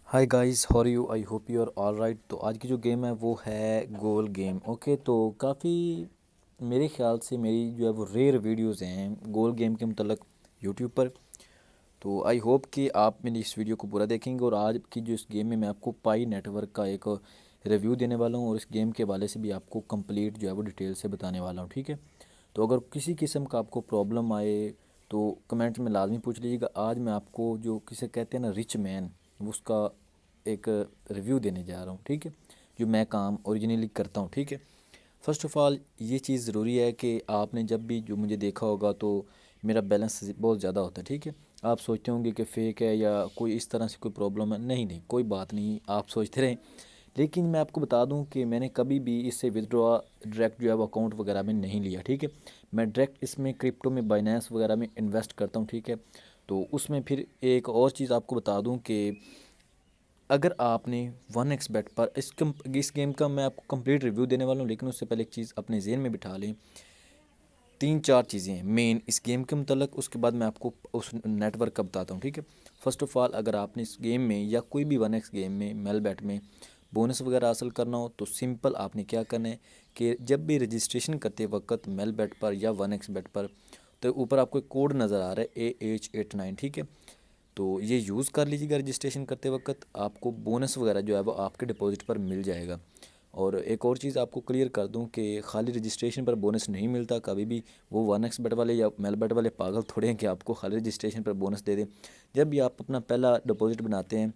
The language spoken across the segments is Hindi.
Hi guys, how are you? I hope you are all right. तो आज की जो गेम है वो है गोल गेम। ओके, तो काफ़ी मेरे ख्याल से मेरी जो है वो रेयर वीडियोस हैं गोल गेम के मतलब यूट्यूब पर। तो आई होप कि आप मेरी इस वीडियो को पूरा देखेंगे। और आज की जो इस गेम में मैं आपको पाई नेटवर्क का एक रिव्यू देने वाला हूँ और इस गेम के हवाले से भी आपको कंप्लीट जो है वो डिटेल से बताने वाला हूँ। ठीक है, तो अगर किसी किस्म का आपको प्रॉब्लम आए तो कमेंट में लाजमी पूछ लीजिएगा। आज मैं आपको जो किसे कहते हैं ना रिच मैन, उसका एक रिव्यू देने जा रहा हूँ। ठीक है, जो मैं काम ओरिजिनली करता हूँ। ठीक है, फ़र्स्ट ऑफ़ ऑल ये चीज़ ज़रूरी है कि आपने जब भी जो मुझे देखा होगा तो मेरा बैलेंस बहुत ज़्यादा होता है। ठीक है, आप सोचते होंगे कि फ़ेक है या कोई इस तरह से कोई प्रॉब्लम है। नहीं नहीं, कोई बात नहीं, आप सोचते रहें। लेकिन मैं आपको बता दूं कि मैंने कभी भी इससे विदड्रॉ डायरेक्ट जो है वो अकाउंट वगैरह में नहीं लिया। ठीक है, मैं डायरेक्ट इसमें क्रिप्टो में बाइनेंस वगैरह में इन्वेस्ट करता हूँ। ठीक है, तो उसमें फिर एक और चीज़ आपको बता दूं कि अगर आपने 1x बेट पर इस गेम का मैं आपको कंप्लीट रिव्यू देने वाला हूँ, लेकिन उससे पहले एक चीज़ अपने जहन में बिठा लें। तीन चार चीज़ें हैं मेन इस गेम के मतलब, उसके बाद मैं आपको उस नेटवर्क का बताता हूँ। ठीक है, फर्स्ट ऑफ़ ऑल अगर आपने इस गेम में या कोई भी 1x गेम में मेल बैट में बोनस वगैरह हासिल करना हो तो सिंपल आपने क्या करना है कि जब भी रजिस्ट्रेशन करते वक्त मेल बैट पर या 1x बेट पर, तो ऊपर आपको एक कोड नज़र आ रहा है AH89। ठीक है, तो ये यूज़ कर लीजिएगा। रजिस्ट्रेशन करते वक्त आपको बोनस वगैरह जो है वो आपके डिपॉजिट पर मिल जाएगा। और एक और चीज़ आपको क्लियर कर दूं कि खाली रजिस्ट्रेशन पर बोनस नहीं मिलता कभी भी। वो 1x बेट वाले या मेल बेट वाले पागल थोड़े हैं कि आपको खाली रजिस्ट्रेशन पर बोनस दे दें। जब भी आप अपना पहला डिपॉजिट बनाते हैं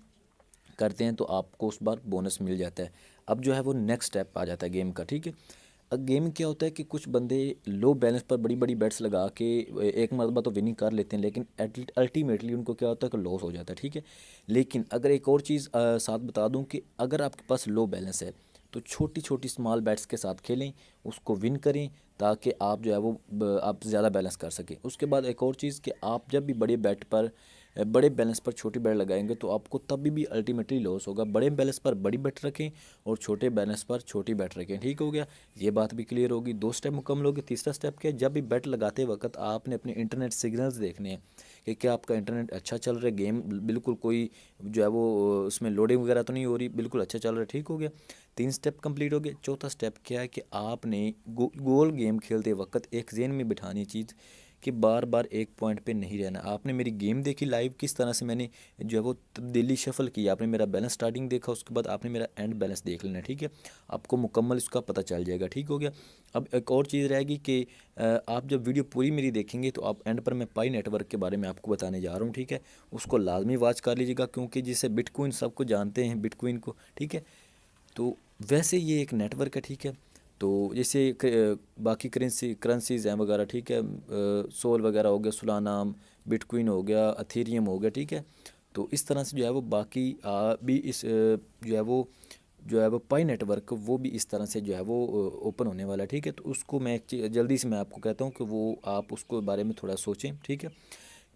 करते हैं तो आपको उस बार बोनस मिल जाता है। अब जो है वो नेक्स्ट स्टेप आ जाता है गेम का। ठीक है, अब गेम क्या होता है कि कुछ बंदे लो बैलेंस पर बड़ी बड़ी बेट्स लगा के एक मरतबा तो विनिंग कर लेते हैं, लेकिन अल्टीमेटली उनको क्या होता है कि लॉस हो जाता है। ठीक है, लेकिन अगर एक और चीज़ साथ बता दूं कि अगर आपके पास लो बैलेंस है तो छोटी छोटी स्मॉल बैट्स के साथ खेलें, उसको विन करें, ताकि आप जो है वो आप ज़्यादा बैलेंस कर सकें। उसके बाद एक और चीज़ कि आप जब भी बड़े बैट पर बड़े बैलेंस पर छोटी बैट लगाएंगे तो आपको तभी भी अल्टीमेटली लॉस होगा। बड़े बैलेंस पर बड़ी बैट रखें और छोटे बैलेंस पर छोटी बैट रखें। ठीक हो गया, ये बात भी क्लियर होगी। दो स्टेप मुकम्मल हो गए। तीसरा स्टेप क्या है, जब भी बैट लगाते वक्त आपने अपने इंटरनेट सिग्नल्स देखने हैं कि क्या आपका इंटरनेट अच्छा चल रहा है, गेम बिल्कुल कोई जो है वो उसमें लोडिंग वगैरह तो नहीं हो रही, बिल्कुल अच्छा चल रहा है। ठीक हो गया, तीन स्टेप कंप्लीट हो गए। चौथा स्टेप क्या है कि आपने गोल गेम खेलते वक्त एक जेन में बिठानी चीज़ कि बार बार एक पॉइंट पे नहीं रहना। आपने मेरी गेम देखी लाइव, किस तरह से मैंने जो है वो तब्दीली शफल की, आपने मेरा बैलेंस स्टार्टिंग देखा, उसके बाद आपने मेरा एंड बैलेंस देख लेना। ठीक है, आपको मुकम्मल इसका पता चल जाएगा। ठीक हो गया, अब एक और चीज़ रहेगी कि आप जब वीडियो पूरी मेरी देखेंगे तो आप एंड पर मैं पाई नेटवर्क के बारे में आपको बताने जा रहा हूँ। ठीक है, उसको लाजमी वॉच कर लीजिएगा, क्योंकि जिसे बिटकॉइन सबको जानते हैं बिटकॉइन को। ठीक है, तो वैसे ये एक नेटवर्क है। ठीक है, तो जैसे बाकी करेंसीज हैं वगैरह। ठीक है, सोल वगैरह हो गया, सोलानाम, बिटकॉइन हो गया, अथेरियम हो गया। ठीक है, तो इस तरह से जो है वो बाकी भी इस जो है वो पाई नेटवर्क वो भी इस तरह से जो है वो ओपन होने वाला है। ठीक है, तो उसको मैं जल्दी से मैं आपको कहता हूँ कि वो आप उसको बारे में थोड़ा सोचें। ठीक है,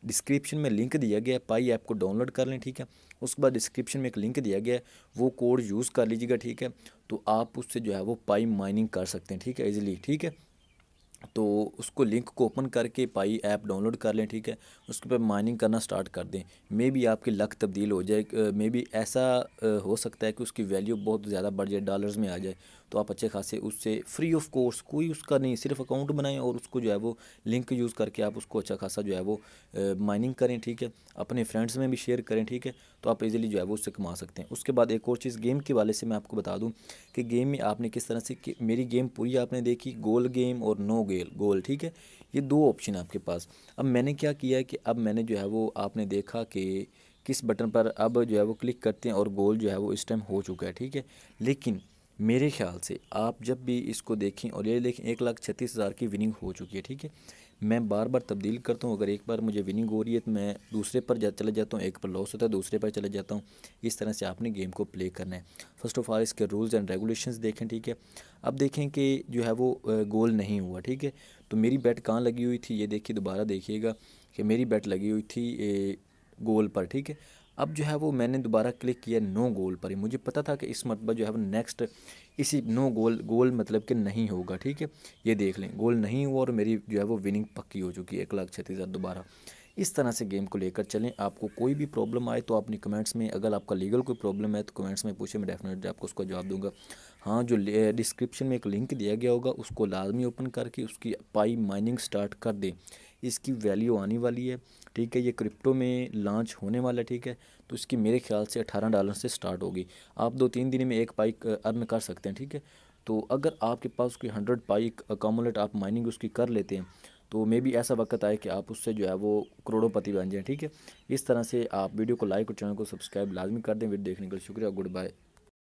डिस्क्रिप्शन में लिंक दिया गया है, पाई ऐप को डाउनलोड कर लें। ठीक है, उसके बाद डिस्क्रिप्शन में एक लिंक दिया गया है, वो कोड यूज़ कर लीजिएगा। ठीक है, तो आप उससे जो है वो पाई माइनिंग कर सकते हैं। ठीक है, इजीली। ठीक है, तो उसको लिंक को ओपन करके पाई ऐप डाउनलोड कर लें। ठीक है, उसके पर माइनिंग करना स्टार्ट कर दें। मे बी आपकी लक तब्दील हो जाए, मे बी ऐसा हो सकता है कि उसकी वैल्यू बहुत ज़्यादा बढ़ जाए, डॉलर्स में आ जाए, तो आप अच्छे खासे उससे फ्री ऑफ कोर्स, कोई उसका नहीं, सिर्फ अकाउंट बनाएं और उसको जो है वो लिंक यूज़ करके आप उसको अच्छा खासा जो है वो माइनिंग करें। ठीक है, अपने फ्रेंड्स में भी शेयर करें। ठीक है, तो आप इजीली जो है वो उससे कमा सकते हैं। उसके बाद एक और चीज़ गेम के वाले से मैं आपको बता दूं कि गेम में आपने किस तरह से कि मेरी गेम पूरी आपने देखी, गोल गेम और नो गेल गोल। ठीक है, ये दो ऑप्शन है आपके पास। अब मैंने क्या किया है कि अब मैंने जो है वो आपने देखा कि किस बटन पर अब जो है वो क्लिक करते हैं और गोल जो है वो इस टाइम हो चुका है। ठीक है, लेकिन मेरे ख्याल से आप जब भी इसको देखें और ये देखें 1,36,000 की विनिंग हो चुकी है। ठीक है, मैं बार बार तब्दील करता हूँ, अगर एक बार मुझे विनिंग हो रही है तो मैं दूसरे पर चले जाता हूँ, एक पर लॉस होता है दूसरे पर चले जाता हूँ। इस तरह से आपने गेम को प्ले करना है। फर्स्ट ऑफ ऑल इसके रूल्स एंड रेगुलेशंस देखें। ठीक है, अब देखें कि जो है वो गोल नहीं हुआ। ठीक है, तो मेरी बैट कहाँ लगी हुई थी, ये देखिए, दोबारा देखिएगा कि मेरी बैट लगी हुई थी गोल पर। ठीक है, अब जो है वो मैंने दोबारा क्लिक किया नो गोल पर ही। मुझे पता था कि इस मरतबा जो है वो नेक्स्ट इसी नो गोल, गोल मतलब कि नहीं होगा। ठीक है, ये देख लें गोल नहीं हुआ और मेरी जो है वो विनिंग पक्की हो चुकी है, 1,36,000 दोबारा। इस तरह से गेम को लेकर चलें। आपको कोई भी प्रॉब्लम आए तो अपनी कमेंट्स में, अगर आपका लीगल कोई प्रॉब्लम है तो कमेंट्स में पूछे, मैं डेफिनेटली आपको उसका जवाब दूंगा। हाँ, जो डिस्क्रिप्शन में एक लिंक दिया गया होगा उसको लाजमी ओपन करके उसकी पाई माइनिंग स्टार्ट कर दें। इसकी वैल्यू आने वाली है, ठीक है, ये क्रिप्टो में लॉन्च होने वाला है, ठीक है। तो इसकी मेरे ख्याल से $18 से स्टार्ट होगी। आप 2-3 दिन में एक पाई अर्न कर सकते हैं, ठीक है। तो अगर आपके पास कोई 100 पाई अकामुलेट आप माइनिंग उसकी कर लेते हैं तो मे भी ऐसा वक्त आए कि आप उससे जो है वो करोड़ोंपति बन जाएं, ठीक है। इस तरह से आप वीडियो को लाइक और चैनल को सब्सक्राइब लाजमी कर दें। वीडियो देखने के लिए शुक्रिया। Good bye.